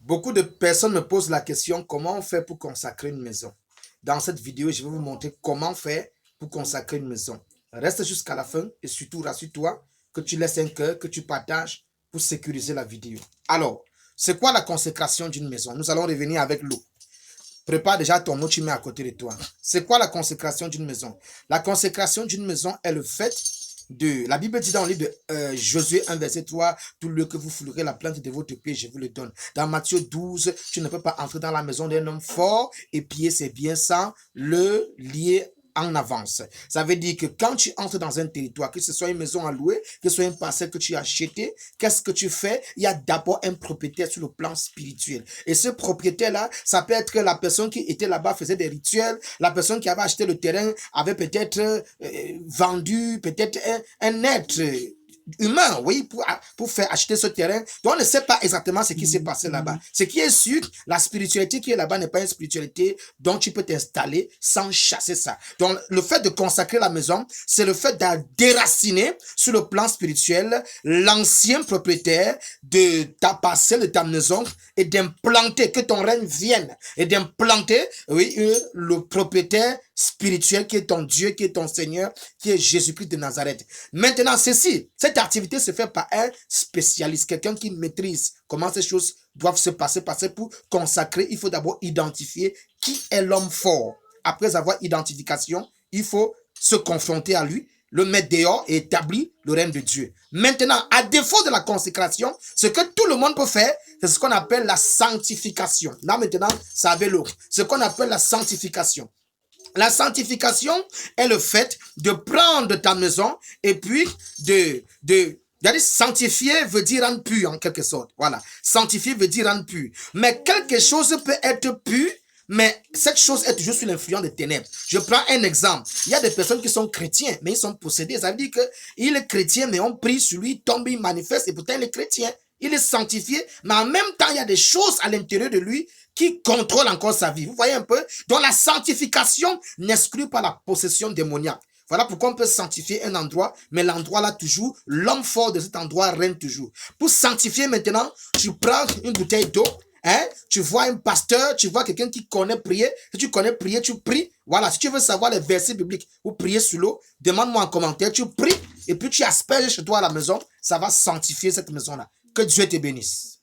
Beaucoup de personnes me posent la question, comment on fait pour consacrer une maison? Dans cette vidéo, je vais vous montrer comment faire pour consacrer une maison. Reste jusqu'à la fin et surtout rassure-toi que tu laisses un cœur, que tu partages pour sécuriser la vidéo. Alors, c'est quoi la consécration d'une maison? Nous allons revenir avec l'eau. Prépare déjà ton eau, tu mets à côté de toi. C'est quoi la consécration d'une maison? La consécration d'une maison est le fait de... La Bible dit dans le livre de Josué 1, verset 3, tout lieu que vous foulerez la plante de votre pied, je vous le donne. Dans Matthieu 12, tu ne peux pas entrer dans la maison d'un homme fort et piller ses biens sans le lier en avance. Ça veut dire que quand tu entres dans un territoire, que ce soit une maison à louer, que ce soit une parcelle que tu as achetée, qu'est-ce que tu fais? Il y a d'abord un propriétaire sur le plan spirituel. Et ce propriétaire-là, ça peut être la personne qui était là-bas, faisait des rituels, la personne qui avait acheté le terrain avait peut-être vendu peut-être un être humain, oui, pour faire acheter ce terrain. Donc, on ne sait pas exactement ce qui s'est passé là-bas. Ce qui est sûr, la spiritualité qui est là-bas n'est pas une spiritualité dont tu peux t'installer sans chasser ça. Donc, le fait de consacrer la maison, c'est le fait de déraciner sur le plan spirituel l'ancien propriétaire de ta parcelle, de ta maison et d'implanter, que ton règne vienne et d'implanter, oui, le propriétaire spirituel qui est ton Dieu, qui est ton Seigneur, qui est Jésus-Christ de Nazareth. Maintenant, cette activité se fait par un spécialiste, quelqu'un qui maîtrise comment ces choses doivent se passer. Parce que pour consacrer, il faut d'abord identifier qui est l'homme fort. Après avoir identification, il faut se confronter à lui, le mettre dehors et établir le règne de Dieu. Maintenant, à défaut de la consécration, ce que tout le monde peut faire, c'est ce qu'on appelle la sanctification. Là, maintenant, ça avait l'autre. Ce qu'on appelle la sanctification. La sanctification est le fait de prendre ta maison et puis sanctifier veut dire rendre pur en quelque sorte. Voilà. Sanctifier veut dire rendre pur. Mais quelque chose peut être pur, mais cette chose est toujours sous l'influence des ténèbres. Je prends un exemple. Il y a des personnes qui sont chrétiens, mais ils sont possédés. Ça veut dire qu'il est chrétien, mais on prie sur lui, il tombe, il manifeste, et pourtant il est chrétien. Il est sanctifié, mais en même temps, il y a des choses à l'intérieur de lui qui contrôlent encore sa vie. Vous voyez un peu? Donc la sanctification n'exclut pas la possession démoniaque. Voilà pourquoi on peut sanctifier un endroit, mais l'endroit là toujours, l'homme fort de cet endroit règne toujours. Pour sanctifier maintenant, tu prends une bouteille d'eau, hein? Tu vois un pasteur, tu vois quelqu'un qui connaît prier. Si tu connais prier, tu pries. Voilà, si tu veux savoir les versets bibliques ou prier sur l'eau, demande-moi en commentaire, tu pries et puis tu asperges chez toi à la maison, ça va sanctifier cette maison-là. Que Dieu te bénisse.